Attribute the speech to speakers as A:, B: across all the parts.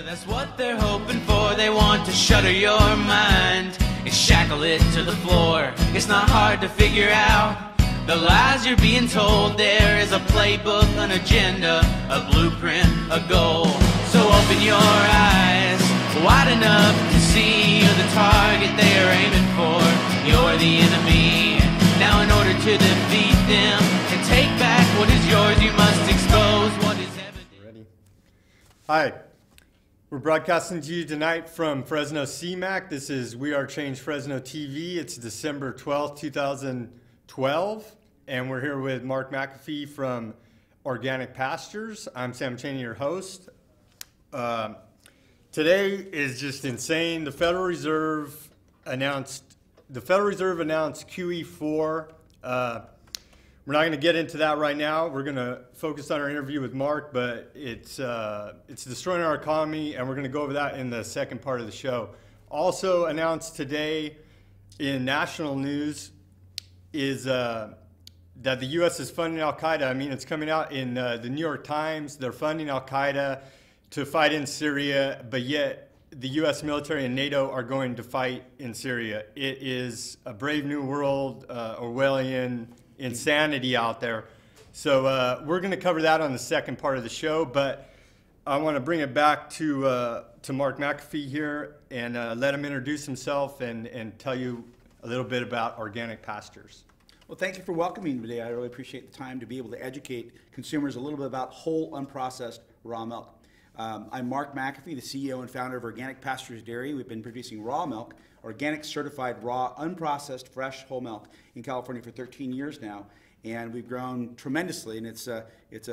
A: That's what they're hoping for. They want to shutter your mind and shackle it to the floor. It's not hard to figure out the lies you're being told. There is a playbook, an agenda, a blueprint, a goal. So open your eyes wide enough to see you're the target they are aiming for. You're the enemy. Now in order to defeat them and take back what is yours, you must expose what is evident.
B: Ready? Hi. We're broadcasting to you tonight from Fresno CMAC. This is We Are Change Fresno TV. It's December 12th, 2012, and we're here with Mark McAfee from Organic Pastures. I'm Sam Chaney, your host. Today is just insane. The Federal Reserve announced QE4. We're not going to get into that right now. We're going to focus on our interview with Mark, but it's destroying our economy, and we're going to go over that in the second part of the show. Also announced today in national news is that the U.S. is funding Al-Qaeda. I mean, it's coming out in the New York Times. They're funding Al-Qaeda to fight in Syria, but yet the U.S. military and NATO are going to fight in Syria. It is a brave new world, Orwellian insanity out there. So we're going to cover that on the second part of the show, but I want to bring it back to Mark McAfee here and let him introduce himself and tell you a little bit about Organic Pastures.
C: Well, thank you for welcoming me today. I really appreciate the time to be able to educate consumers a little bit about whole, unprocessed raw milk. I'm Mark McAfee, the CEO and founder of Organic Pastures Dairy. We've been producing raw milk, organic certified raw, unprocessed, fresh whole milk in California for 13 years now. And we've grown tremendously, and it's a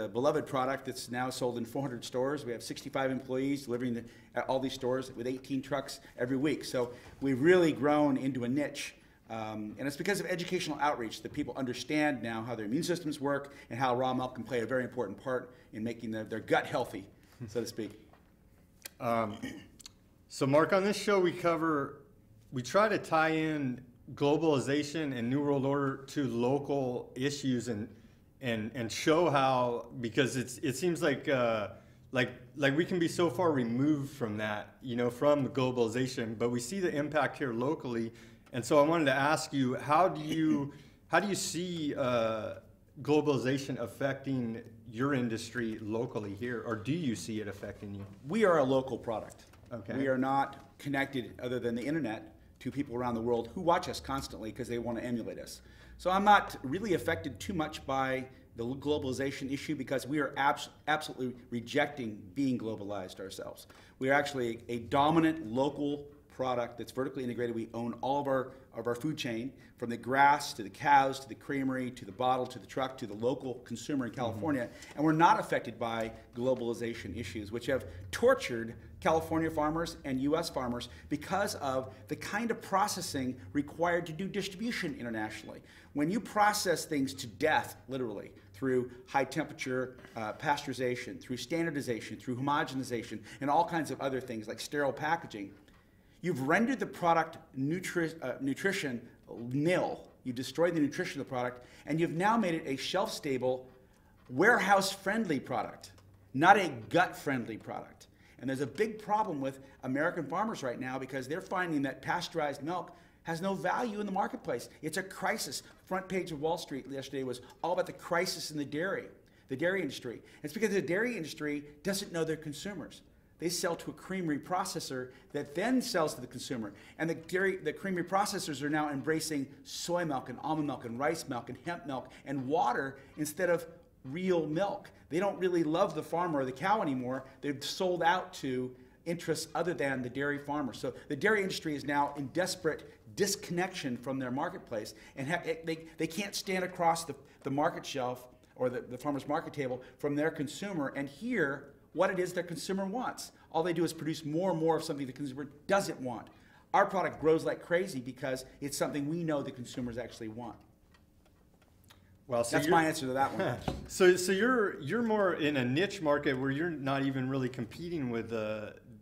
C: beloved product that's now sold in 400 stores. We have 65 employees delivering at all these stores with 18 trucks every week. So we've really grown into a niche. And it's because of educational outreach that people understand now how their immune systems work and how raw milk can play a very important part in making their gut healthy, so to speak.
B: So Mark, on this show we try to tie in globalization and New World Order to local issues and show how, because it seems like we can be so far removed from that, from the globalization, but we see the impact here locally. And so I wanted to ask you, how do you see globalization affecting your industry locally here, or do you see it affecting you?
C: We are a local product.
B: Okay.
C: We are not connected, other than the internet, to people around the world who watch us constantly because they want to emulate us. So I'm not really affected too much by the globalization issue because we are absolutely rejecting being globalized ourselves. We are actually a dominant local product that's vertically integrated. We own all of our food chain, from the grass to the cows to the creamery to the bottle to the truck to the local consumer in California. And we're not affected by globalization issues, which have tortured California farmers and U.S. farmers because of the kind of processing required to do distribution internationally. When you process things to death, literally, through high temperature pasteurization, through standardization, through homogenization, and all kinds of other things like sterile packaging, you've rendered the product nutrition nil. You've destroyed the nutrition of the product, and you've now made it a shelf-stable, warehouse-friendly product, not a gut-friendly product. And there's a big problem with American farmers right now because they're finding that pasteurized milk has no value in the marketplace. It's a crisis. Front page of Wall Street yesterday was all about the crisis in the dairy industry. It's because the dairy industry doesn't know their consumers. They sell to a creamery processor that then sells to the consumer. And the creamery processors are now embracing soy milk and almond milk and rice milk and hemp milk and water instead of real milk. They don't really love the farmer or the cow anymore. They've sold out to interests other than the dairy farmer. So the dairy industry is now in desperate disconnection from their marketplace, and they can't stand across the market shelf or the farmer's market table from their consumer and hear what it is their consumer wants. All they do is produce more and more of something the consumer doesn't want. Our product grows like crazy because it's something we know the consumers actually want.
B: Well, so
C: that's my answer to that one.
B: So you're more in a niche market where you're not even really competing with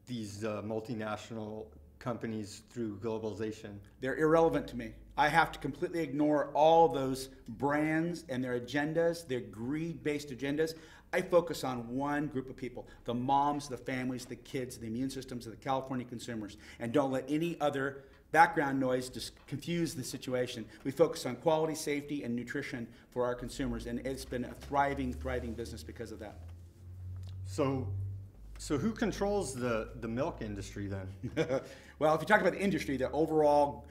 B: these multinational companies through globalization.
C: They're irrelevant to me. I have to completely ignore all those brands and their agendas, their greed-based agendas. I focus on one group of people, the moms, the families, the kids, the immune systems of the California consumers, and don't let any other background noise just confuse the situation. We focus on quality, safety, and nutrition for our consumers, and it's been a thriving, thriving business because of that.
B: So who controls the milk industry then?
C: Well, if you talk about the industry, the overall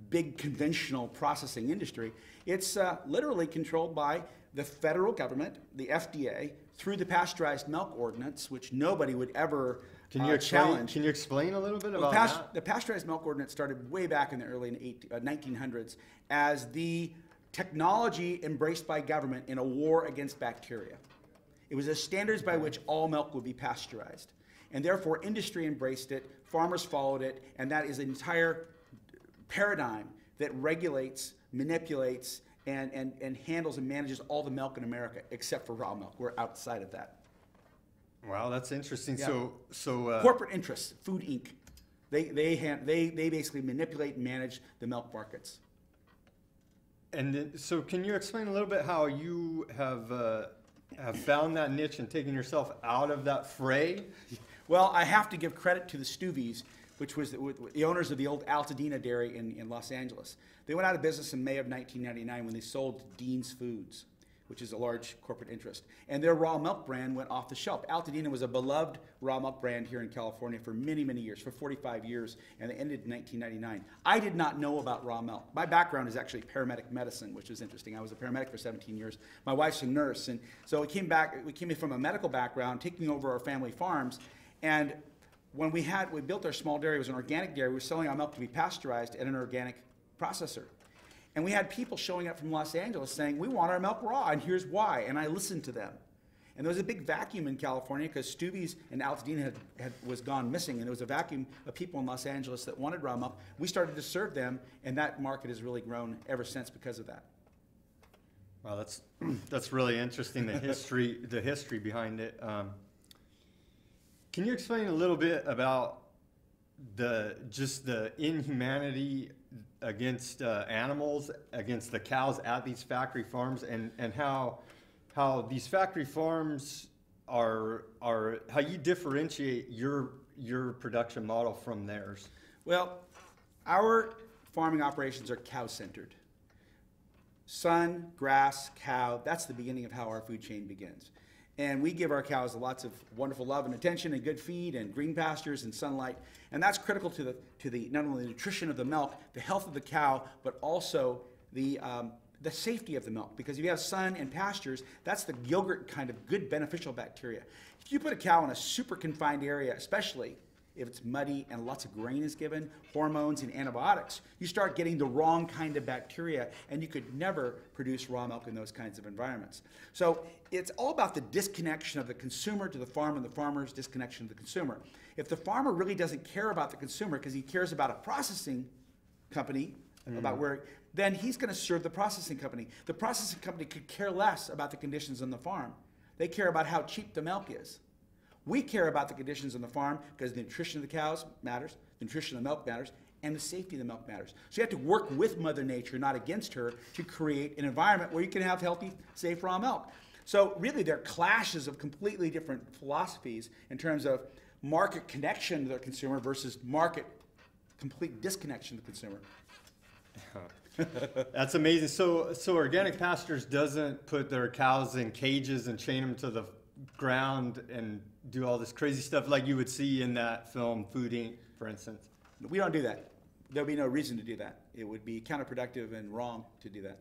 C: big conventional processing industry, it's literally controlled by the federal government, the FDA, through the Pasteurized Milk Ordinance, which nobody would ever challenge.
B: Can you explain a little bit about that?
C: The Pasteurized Milk Ordinance started way back in the early 1900s as the technology embraced by government in a war against bacteria. It was the standards by which all milk would be pasteurized. And therefore, industry embraced it, farmers followed it, and that is an entire paradigm that regulates, manipulates, and handles and manages all the milk in America, except for raw milk. We're outside of that.
B: Wow, that's interesting.
C: Yeah.
B: So
C: corporate interests, Food Inc. They basically manipulate and manage the milk markets.
B: And then, so can you explain a little bit how you have found that niche and taken yourself out of that fray?
C: Well, I have to give credit to the Stuveys, which was the owners of the old Altadena dairy in Los Angeles. They went out of business in May of 1999 when they sold Dean's Foods, which is a large corporate interest. And their raw milk brand went off the shelf. Altadena was a beloved raw milk brand here in California for many, many years, for 45 years, and they ended in 1999. I did not know about raw milk. My background is actually paramedic medicine, which is interesting. I was a paramedic for 17 years. My wife's a nurse, and so we came in from a medical background, taking over our family farms, and when we built our small dairy, it was an organic dairy. We were selling our milk to be pasteurized at an organic processor. And we had people showing up from Los Angeles saying, we want our milk raw, and here's why. And I listened to them. And there was a big vacuum in California because Stubby's and Altadena was gone missing, and there was a vacuum of people in Los Angeles that wanted raw milk. We started to serve them, and that market has really grown ever since because of that.
B: Wow, that's really interesting, the history behind it. Can you explain a little bit about the inhumanity against animals, against the cows at these factory farms, and how these factory farms are how you differentiate your production model from theirs?
C: Well, our farming operations are cow-centered. Sun, grass, cow, that's the beginning of how our food chain begins. And we give our cows lots of wonderful love and attention and good feed and green pastures and sunlight. And that's critical to the not only the nutrition of the milk, the health of the cow, but also the safety of the milk. Because if you have sun and pastures, that's the yogurt kind of good beneficial bacteria. If you put a cow in a super confined area, especially if it's muddy and lots of grain is given, hormones and antibiotics, you start getting the wrong kind of bacteria, and you could never produce raw milk in those kinds of environments. So it's all about the disconnection of the consumer to the farm and the farmer's disconnection to the consumer. If the farmer really doesn't care about the consumer because he cares about a processing company, then he's going to serve the processing company. The processing company could care less about the conditions on the farm. They care about how cheap the milk is. We care about the conditions on the farm because the nutrition of the cows matters, the nutrition of the milk matters, and the safety of the milk matters. So you have to work with Mother Nature, not against her, to create an environment where you can have healthy, safe raw milk. So really they're clashes of completely different philosophies in terms of market connection to the consumer versus market complete disconnection to the consumer.
B: That's amazing. So Organic Pastures doesn't put their cows in cages and chain them to the ground and do all this crazy stuff like you would see in that film Food Inc., for instance?
C: We don't do that. There'll be no reason to do that. It would be counterproductive and wrong to do that.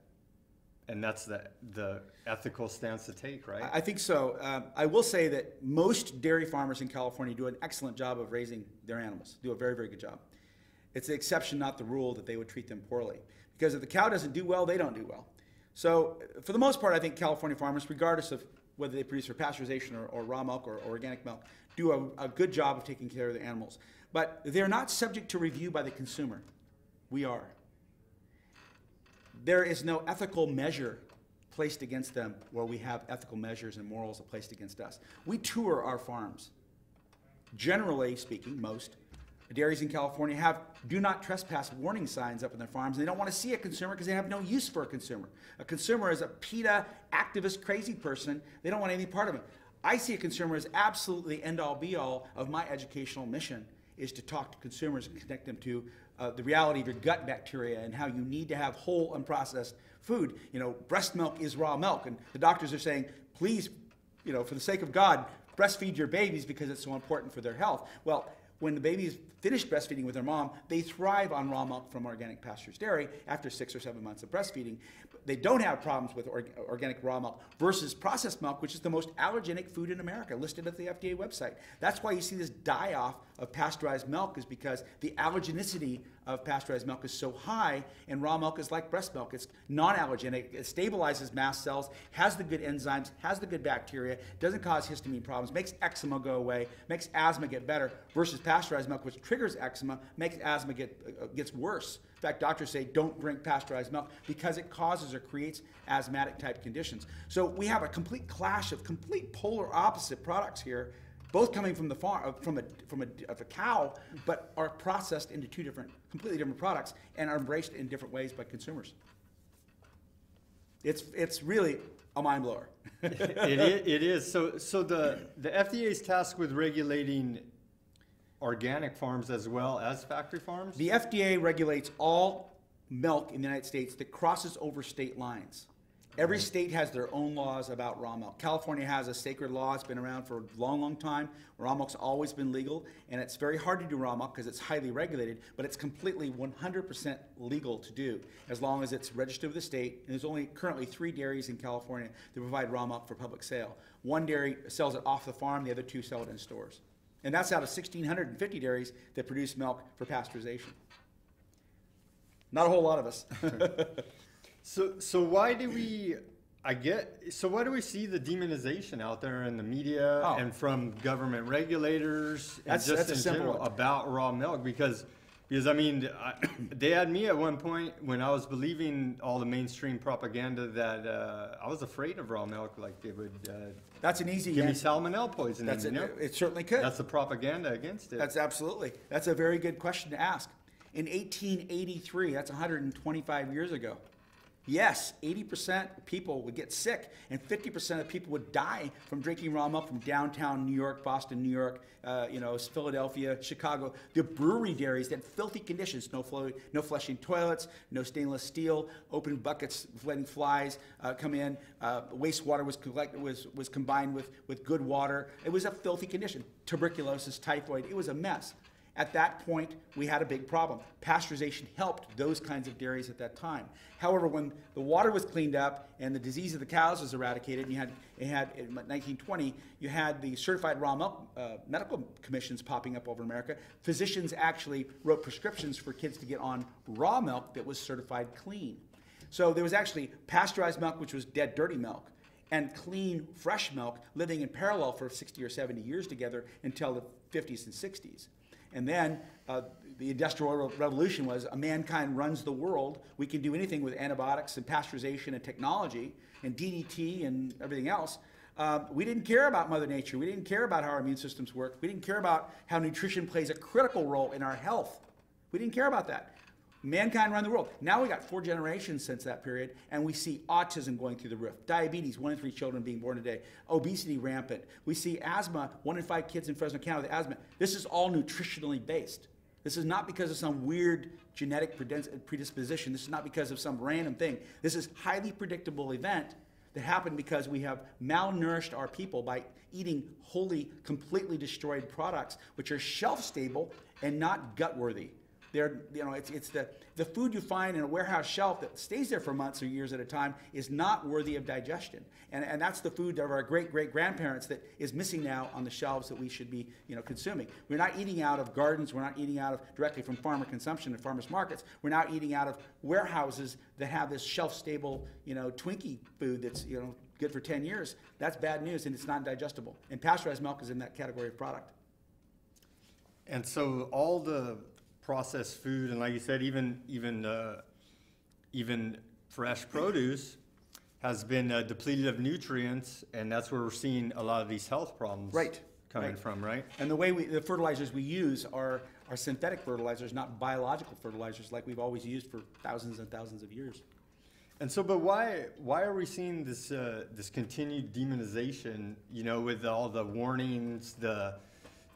B: And that's the ethical stance to take, right?
C: I think so. I will say that most dairy farmers in California do an excellent job of raising their animals, do a very, very good job. It's the exception, not the rule, that they would treat them poorly. Because if the cow doesn't do well, they don't do well. So for the most part, I think California farmers, regardless of whether they produce for pasteurization or raw milk or organic milk, do a good job of taking care of the animals. But they're not subject to review by the consumer. We are. There is no ethical measure placed against them where we have ethical measures and morals placed against us. We tour our farms. Generally speaking, most, dairies in California have do not trespass warning signs up on their farms. They don't want to see a consumer because they have no use for a consumer. A consumer is a PETA activist crazy person. They don't want any part of it. I see a consumer as absolutely end-all be-all of my educational mission is to talk to consumers and connect them to the reality of your gut bacteria and how you need to have whole unprocessed food. You know, breast milk is raw milk, and the doctors are saying, please, you know, for the sake of God, breastfeed your babies because it's so important for their health. Well, when the babies finish breastfeeding with their mom, they thrive on raw milk from organic Pastures dairy after 6 or 7 months of breastfeeding. They don't have problems with organic raw milk versus processed milk, which is the most allergenic food in America, listed at the FDA website. That's why you see this die-off of pasteurized milk, is because the allergenicity of pasteurized milk is so high, and raw milk is like breast milk. It's non-allergenic, it stabilizes mast cells, has the good enzymes, has the good bacteria, doesn't cause histamine problems, makes eczema go away, makes asthma get better, versus pasteurized milk, which triggers eczema, makes asthma gets worse. In fact, doctors say don't drink pasteurized milk because it causes or creates asthmatic type conditions. So we have a complete clash of complete polar opposite products here, both coming from the farm, from a cow, but are processed into two completely different products and are embraced in different ways by consumers. It's really a mind blower.
B: It is. So the FDA is tasked with regulating organic farms as well as factory farms?
C: The FDA regulates all milk in the United States that crosses over state lines. Every state has their own laws about raw milk. California has a sacred law. It's been around for a long, long time. Raw milk's always been legal, and it's very hard to do raw milk because it's highly regulated, but it's completely 100% legal to do as long as it's registered with the state. And there's only currently 3 dairies in California that provide raw milk for public sale. 1 dairy sells it off the farm, the other 2 sell it in stores. And that's out of 1,650 dairies that produce milk for pasteurization. Not a whole lot of us.
B: So why do we? Why do we see the demonization out there in the media and from government regulators
C: that's
B: just
C: a
B: in
C: simple
B: general
C: one.
B: about raw milk? Because I mean, they had me at one point when I was believing all the mainstream propaganda that I was afraid of raw milk, like it would.
C: That's an easy
B: give
C: answer.
B: me salmonella poisoning.
C: It certainly could.
B: That's the propaganda against it.
C: That's a very good question to ask. In 1883, that's 125 years ago. Yes, 80% of people would get sick, and 50% of people would die from drinking raw milk from downtown New York, Boston, New York, Philadelphia, Chicago. The brewery dairies that had filthy conditions: no flushing toilets, no stainless steel, open buckets letting flies come in. Wastewater was combined with good water. It was a filthy condition. Tuberculosis, typhoid. It was a mess. At that point, we had a big problem. Pasteurization helped those kinds of dairies at that time. However, when the water was cleaned up and the disease of the cows was eradicated, and in 1920, you had the certified raw milk medical commissions popping up over America. Physicians actually wrote prescriptions for kids to get on raw milk that was certified clean. So there was actually pasteurized milk, which was dead, dirty milk, and clean, fresh milk living in parallel for 60 or 70 years together until the 50s and 60s. And then the Industrial Revolution was mankind runs the world. We can do anything with antibiotics and pasteurization and technology and DDT and everything else. We didn't care about Mother Nature. We didn't care about how our immune systems work. We didn't care about how nutrition plays a critical role in our health. We didn't care about that. Mankind run the world. Now we got 4 generations since that period, and we see autism going through the roof. Diabetes, 1 in 3 children being born today. Obesity rampant. We see asthma, 1 in 5 kids in Fresno County with asthma. This is all nutritionally based. This is not because of some weird genetic predisposition. This is not because of some random thing. This is a highly predictable event that happened because we have malnourished our people by eating wholly, completely destroyed products, which are shelf stable and not gut worthy. It's the food you find in a warehouse shelf that stays there for months or years at a time is not worthy of digestion. And that's the food of our great-great-grandparents that is missing now on the shelves that we should be consuming. We're not eating out of gardens. We're not eating out of directly from farmer consumption and farmers markets. We're now eating out of warehouses that have this shelf-stable Twinkie food that's good for 10 years. That's bad news, and it's not digestible. And pasteurized milk is in that category of product.
B: And so all the processed food, and like you said, even fresh produce has been depleted of nutrients, and that's where we're seeing a lot of these health problems coming from, right?
C: And the fertilizers we use are synthetic fertilizers, not biological fertilizers like we've always used for thousands and thousands of years.
B: And so, but why are we seeing this this continued demonization? You know, with all the warnings, the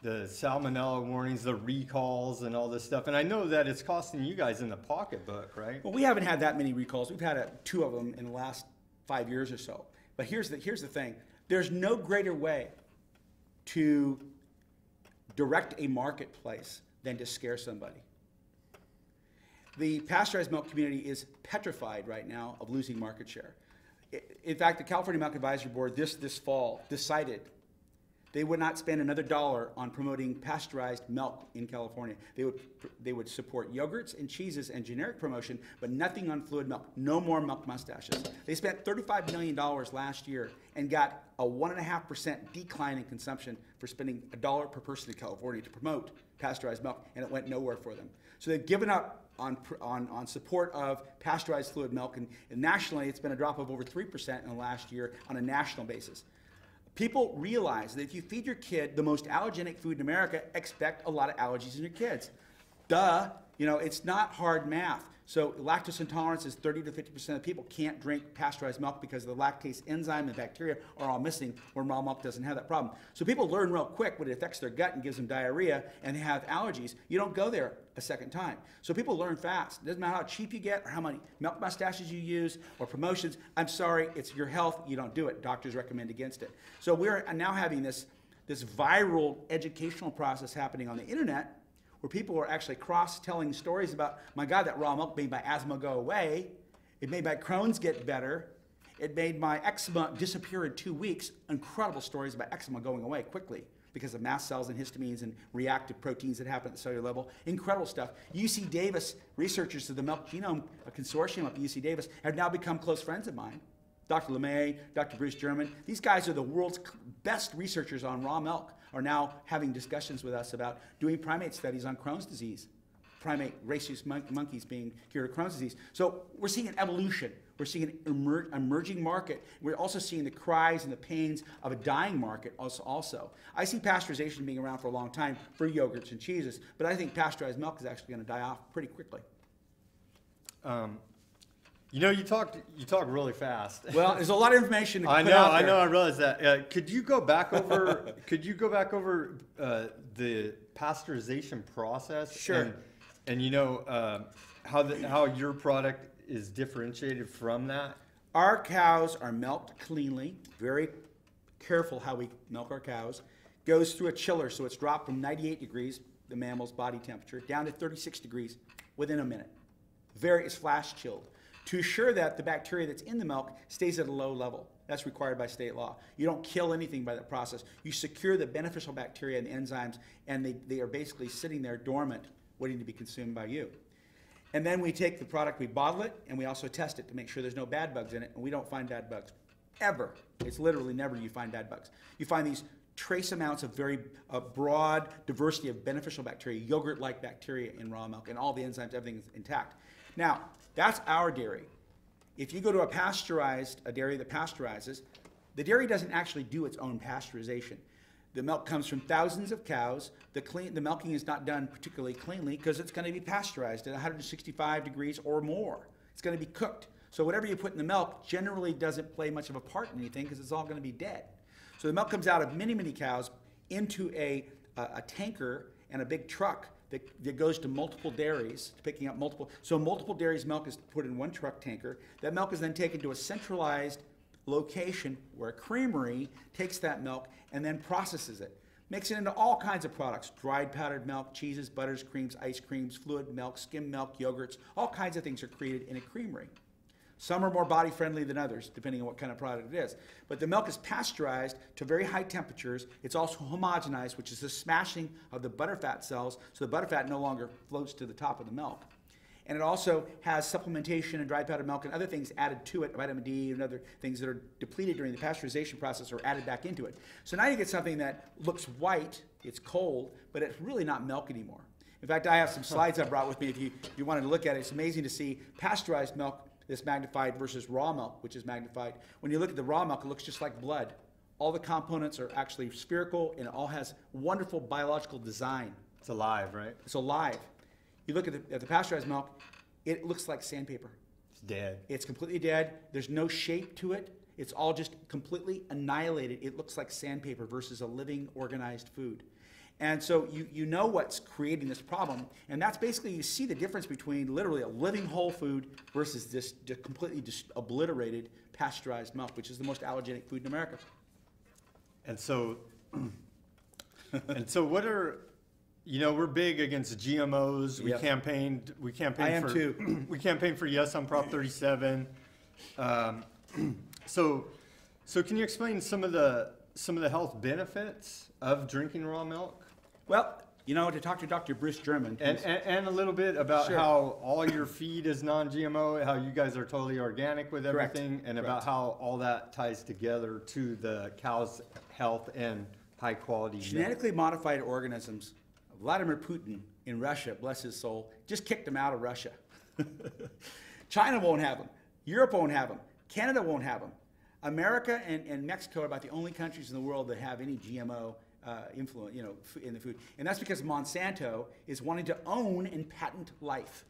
B: salmonella warnings, the recalls, and all this stuff. And I know that it's costing you guys in the pocketbook, right?
C: Well, we haven't had that many recalls. We've had 2 of them in the last 5 years or so. But here's the thing: there's no greater way to direct a marketplace than to scare somebody. The pasteurized milk community is petrified right now of losing market share. In fact, the California Milk Advisory Board this fall decided they would not spend another dollar on promoting pasteurized milk in California. They would support yogurts and cheeses and generic promotion, but nothing on fluid milk. No more milk mustaches. They spent $35 million last year and got a 1.5% decline in consumption for spending $1 per person in California to promote pasteurized milk, and it went nowhere for them. So they've given up on support of pasteurized fluid milk, and nationally it's been a drop of over 3% in the last year on a national basis. People realize that if you feed your kid the most allergenic food in America, expect a lot of allergies in your kids. Duh, you know, it's not hard math. So lactose intolerance is 30 to 50% of people can't drink pasteurized milk because the lactase enzyme and bacteria are all missing, where raw milk doesn't have that problem. So people learn real quick when it affects their gut and gives them diarrhea and they have allergies. You don't go there a second time. So people learn fast. It doesn't matter how cheap you get or how many milk mustaches you use or promotions. I'm sorry, it's your health. You don't do it. Doctors recommend against it. So we're now having this viral educational process happening on the internet, where people are actually cross-telling stories about, my God, that raw milk made my asthma go away. It made my Crohn's get better. It made my eczema disappear in 2 weeks. Incredible stories about eczema going away quickly because of mast cells and histamines and reactive proteins that happen at the cellular level. Incredible stuff. UC Davis researchers of the Milk Genome Consortium up at UC Davis have now become close friends of mine. Dr. LeMay, Dr. Bruce German. These guys are the world's best researchers on raw milk, are now having discussions with us about doing primate studies on Crohn's disease. Primate rhesus monkeys being cured of Crohn's disease. So we're seeing an evolution. We're seeing an emerging market. We're also seeing the cries and the pains of a dying market also. I see pasteurization being around for a long time for yogurts and cheeses, but I think pasteurized milk is actually going to die off pretty quickly.
B: You know, you talk really fast.
C: Well, there's a lot of information to
B: I
C: put out there.
B: know. I realize that. Could you go back over? The pasteurization process?
C: Sure.
B: And you know how your product is differentiated from that.
C: Our cows are milked cleanly. Very careful how we milk our cows. Goes through a chiller, so it's dropped from 98 degrees, the mammal's body temperature, down to 36 degrees within a minute. It's flash chilled, to ensure that the bacteria that's in the milk stays at a low level. That's required by state law. You don't kill anything by that process. You secure the beneficial bacteria and the enzymes, and they are basically sitting there dormant, waiting to be consumed by you. And then we take the product, we bottle it, and we also test it to make sure there's no bad bugs in it, and we don't find bad bugs, ever. It's literally never you find bad bugs. You find these trace amounts of very broad diversity of beneficial bacteria, yogurt-like bacteria in raw milk, and all the enzymes, everything is intact. Now, that's our dairy. If you go to a dairy that pasteurizes, the dairy doesn't actually do its own pasteurization. The milk comes from thousands of cows. The milking is not done particularly cleanly because it's going to be pasteurized at 165 degrees or more. It's going to be cooked. So whatever you put in the milk generally doesn't play much of a part in anything because it's all going to be dead. So the milk comes out of many, many cows into a tanker and a big truck that goes to multiple dairies, picking up multiple. So multiple dairies' milk is put in one truck tanker. That milk is then taken to a centralized location where a creamery takes that milk and then processes it. Makes it into all kinds of products: dried powdered milk, cheeses, butters, creams, ice creams, fluid milk, skim milk, yogurts. All kinds of things are created in a creamery. Some are more body friendly than others, depending on what kind of product it is. But the milk is pasteurized to very high temperatures. It's also homogenized, which is the smashing of the butterfat cells, so the butterfat no longer floats to the top of the milk. And it also has supplementation and dry powdered milk and other things added to it, vitamin D and other things that are depleted during the pasteurization process are added back into it. So now you get something that looks white, it's cold, but it's really not milk anymore. In fact, I have some slides I brought with me if you wanted to look at it. It's amazing to see pasteurized milk that's magnified versus raw milk, which is magnified. When you look at the raw milk, it looks just like blood. All the components are actually spherical, and it all has wonderful biological design.
B: It's alive, right?
C: It's alive. You look at the pasteurized milk, it looks like sandpaper.
B: It's dead.
C: It's completely dead. There's no shape to it. It's all just completely annihilated. It looks like sandpaper versus a living, organized food. And so you know what's creating this problem, and that's basically, you see the difference between literally a living whole food versus this completely obliterated pasteurized milk, which is the most allergenic food in America.
B: And so, what are, we're big against GMOs. We
C: Yep.
B: campaigned.
C: I am too.
B: We campaigned for yes on Prop 37. So can you explain some of the
C: health benefits
B: of drinking raw milk?
C: Well, to talk to Dr. Bruce German.
B: And a little bit about
C: Sure.
B: how all your feed is non-GMO, how you guys are totally organic with
C: Correct.
B: everything, and
C: Correct.
B: about how all that ties together to the cow's health and high quality milk.
C: Genetically modified organisms. Vladimir Putin in Russia, bless his soul, just kicked them out of Russia. China won't have them. Europe won't have them. Canada won't have them. America and Mexico are about the only countries in the world that have any GMO influence, in the food. And that's because Monsanto is wanting to own and patent life.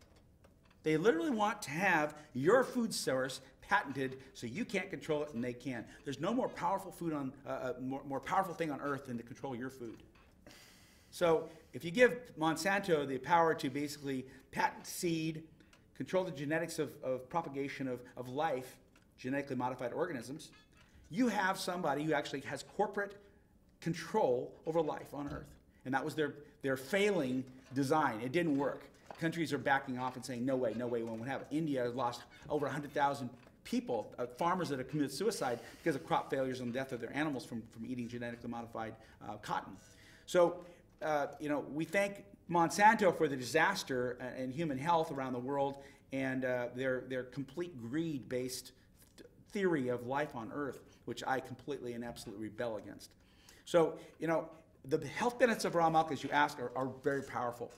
C: They literally want to have your food source patented so you can't control it and they can. There's no more powerful food more powerful thing on earth than to control your food. So if you give Monsanto the power to basically patent seed, control the genetics of propagation of life, genetically modified organisms, you have somebody who actually has corporate control over life on Earth. And that was their failing design. It didn't work. Countries are backing off and saying, no way, we won't have it. India has lost over 100,000 people, farmers that have committed suicide because of crop failures and death of their animals from eating genetically modified cotton. So, we thank Monsanto for the disaster in human health around the world and their complete greed-based theory of life on Earth, which I completely and absolutely rebel against. So, the health benefits of raw milk, as you ask, are very powerful.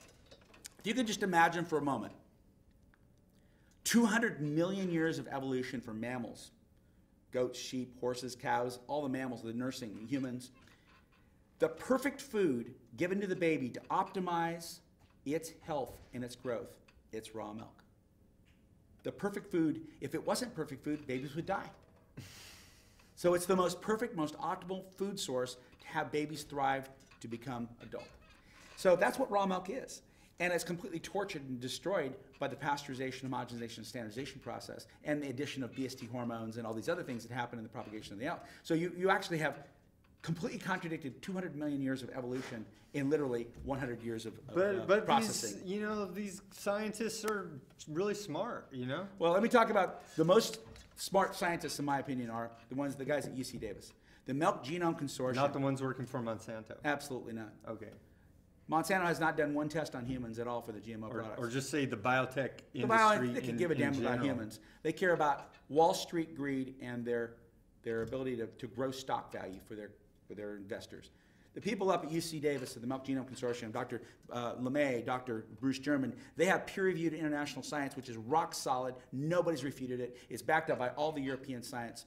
C: If you could just imagine for a moment, 200 million years of evolution for mammals, goats, sheep, horses, cows, all the mammals, the nursing, humans, the perfect food given to the baby to optimize its health and its growth, it's raw milk. The perfect food, if it wasn't perfect food, babies would die. So it's the most perfect, most optimal food source to have babies thrive to become adult. So that's what raw milk is. And it's completely tortured and destroyed by the pasteurization, homogenization, and standardization process, and the addition of BST hormones and all these other things that happen in the propagation of the milk. So you actually have completely contradicted 200 million years of evolution in literally 100 years of processing.
B: These scientists are really smart,
C: Well, let me talk about the most smart scientists, in my opinion, are the guys at UC Davis. The Milk Genome Consortium.
B: Not the ones working for Monsanto.
C: Absolutely not.
B: Okay.
C: Monsanto has not done one test on humans at all for the GMO products.
B: Or just say the biotech industry.
C: They can give a damn about humans. They care about Wall Street greed and their ability to grow stock value for their investors. The people up at UC Davis at the Milk Genome Consortium, Dr. LeMay, Dr. Bruce German, they have peer-reviewed international science, which is rock solid. Nobody's refuted it. It's backed up by all the European science.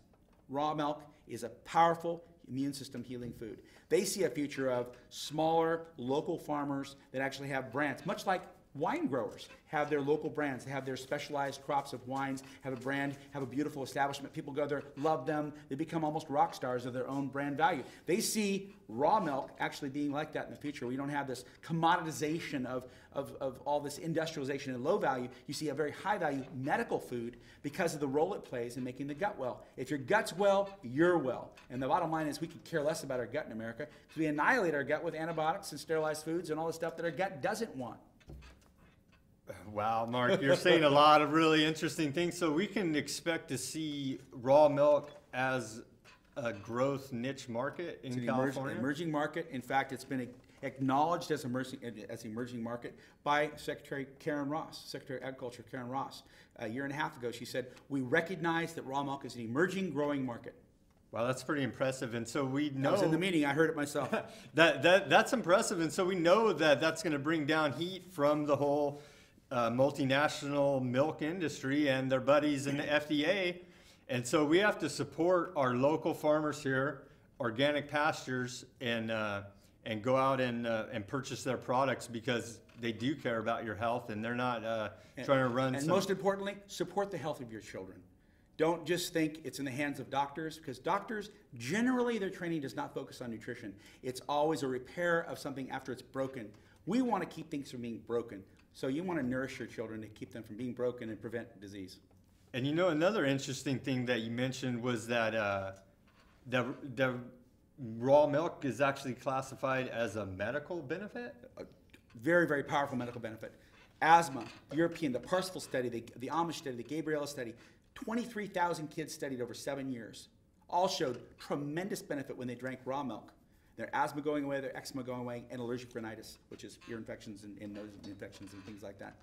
C: Raw milk is a powerful immune system healing food. They see a future of smaller local farmers that actually have brands, much like wine growers have their local brands. They have their specialized crops of wines, have a brand, have a beautiful establishment. People go there, love them. They become almost rock stars of their own brand value. They see raw milk actually being like that in the future. We don't have this commoditization of all this industrialization and low value. You see a very high value medical food because of the role it plays in making the gut well. If your gut's well, you're well. And the bottom line is we could care less about our gut in America because we annihilate our gut with antibiotics and sterilized foods and all the stuff that our gut doesn't want.
B: Wow, Mark, you're saying a lot of really interesting things. So we can expect to see raw milk as a growth niche market in California?
C: Emerging market. In fact, it's been acknowledged as emerging market by Secretary Karen Ross, Secretary of Agriculture Karen Ross. A year and a half ago, she said, we recognize that raw milk is an emerging, growing market.
B: Wow, that's pretty impressive. And so we know...
C: I was in the meeting, I heard it myself.
B: That's impressive. And so we know that that's going to bring down heat from the whole multinational milk industry and their buddies in the FDA. And so we have to support our local farmers here, organic pastures and go out and purchase their products because they do care about your health and they're not trying to run.
C: And most importantly, support the health of your children. Don't just think it's in the hands of doctors, because doctors, generally their training does not focus on nutrition. It's always a repair of something after it's broken. We want to keep things from being broken. So you want to nourish your children to keep them from being broken and prevent disease.
B: And you know, another interesting thing that you mentioned was that the raw milk is actually classified as a medical benefit?
C: A very, very powerful medical benefit. Asthma, European, the Parsifal study, the Amish study, the Gabriella study, 23,000 kids studied over 7 years, all showed tremendous benefit when they drank raw milk. Their asthma going away, their eczema going away, and allergic rhinitis, which is ear infections and nose infections and things like that.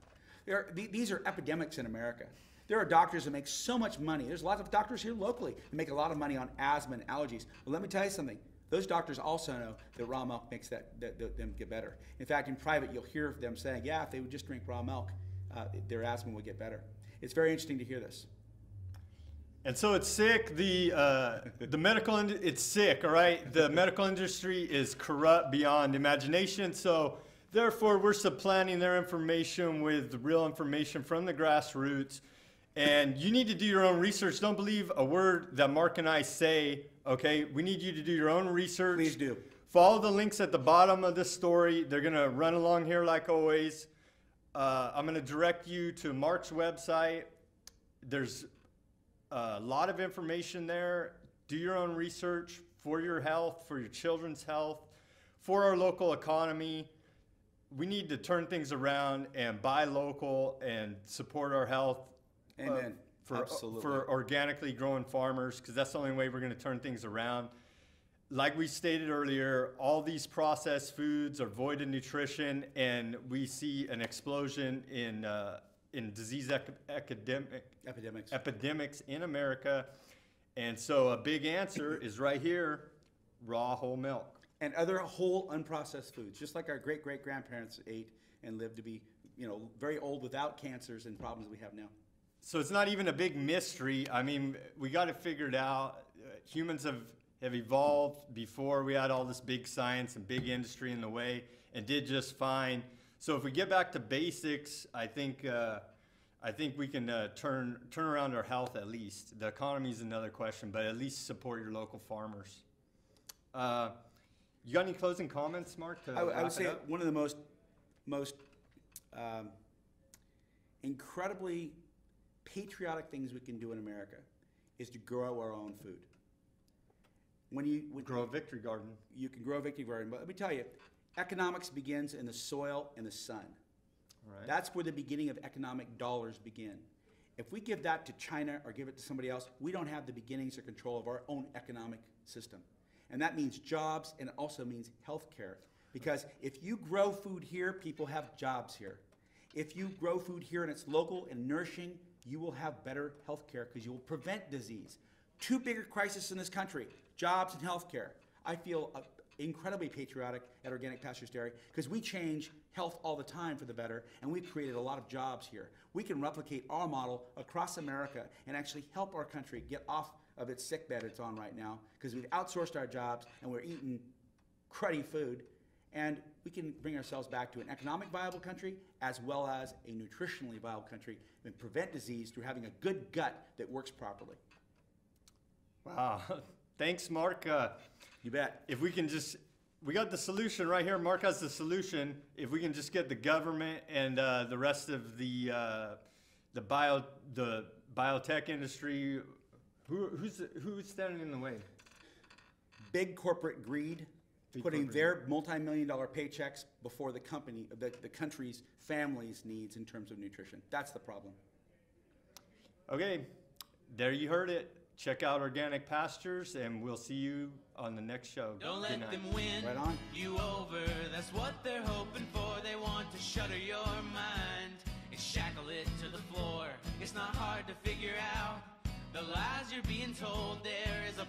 C: These are epidemics in America. There are doctors that make so much money. There's a lot of doctors here locally that make a lot of money on asthma and allergies. But let me tell you something. Those doctors also know that raw milk makes them get better. In fact, in private, you'll hear them saying, yeah, if they would just drink raw milk, their asthma would get better. It's very interesting to hear this.
B: And so it's sick. The medical it's sick. All right. The medical industry is corrupt beyond imagination. So therefore, we're supplanting their information with real information from the grassroots. And you need to do your own research. Don't believe a word that Mark and I say. Okay. We need you to do your own research.
C: Please do.
B: Follow the links at the bottom of this story. They're going to run along here like always. I'm going to direct you to Mark's website. There's a lot of information there. Do your own research for your health, for your children's health, for our local economy. We need to turn things around and buy local and support our health.
C: Amen.
B: For organically growing farmers, because that's the only way we're going to turn things around. Like we stated earlier, all these processed foods are void of nutrition, and we see an explosion in disease epidemics in America. And so a big answer is right here: raw whole milk.
C: And other whole unprocessed foods, just like our great-great-grandparents ate and lived to be, very old without cancers and problems that we have now.
B: So it's not even a big mystery. I mean, we got it figured out. Humans have evolved before we had all this big science and big industry in the way, and did just fine. So if we get back to basics, I think we can turn around our health at least. The economy is another question, but at least support your local farmers. You got any closing comments, Mark?
C: I would say one of the most incredibly patriotic things we can do in America is to grow our own food.
B: Grow a victory garden.
C: You can grow a victory garden, but let me tell you, economics begins in the soil and the sun.
B: Right.
C: That's where the beginning of economic dollars begin. If we give that to China or give it to somebody else, we don't have the beginnings or control of our own economic system. And that means jobs, and it also means health care. Because if you grow food here, people have jobs here. If you grow food here and it's local and nourishing, you will have better health care because you will prevent disease. Two bigger crises in this country: jobs and health care. I feel incredibly patriotic at Organic Pastures Dairy because we change health all the time for the better, and we've created a lot of jobs here. We can replicate our model across America and actually help our country get off of its sickbed it's on right now, because we've outsourced our jobs and we're eating cruddy food, and we can bring ourselves back to an economic viable country as well as a nutritionally viable country and prevent disease through having a good gut that works properly.
B: Wow. Thanks, Mark.
C: You bet.
B: If we can we got the solution right here. Mark has the solution. If we can just get the government and the rest of the biotech industry, who's standing in the way?
C: Big corporate greed, putting their multi-million-dollar paychecks before the country's families' needs in terms of nutrition. That's the problem.
B: Okay, there you heard it. Check out Organic Pastures, and we'll see you on the next show.
A: Don't let them win you over. That's what they're hoping for. They want to shutter your mind and shackle it to the floor. It's not hard to figure out the lies you're being told. There is a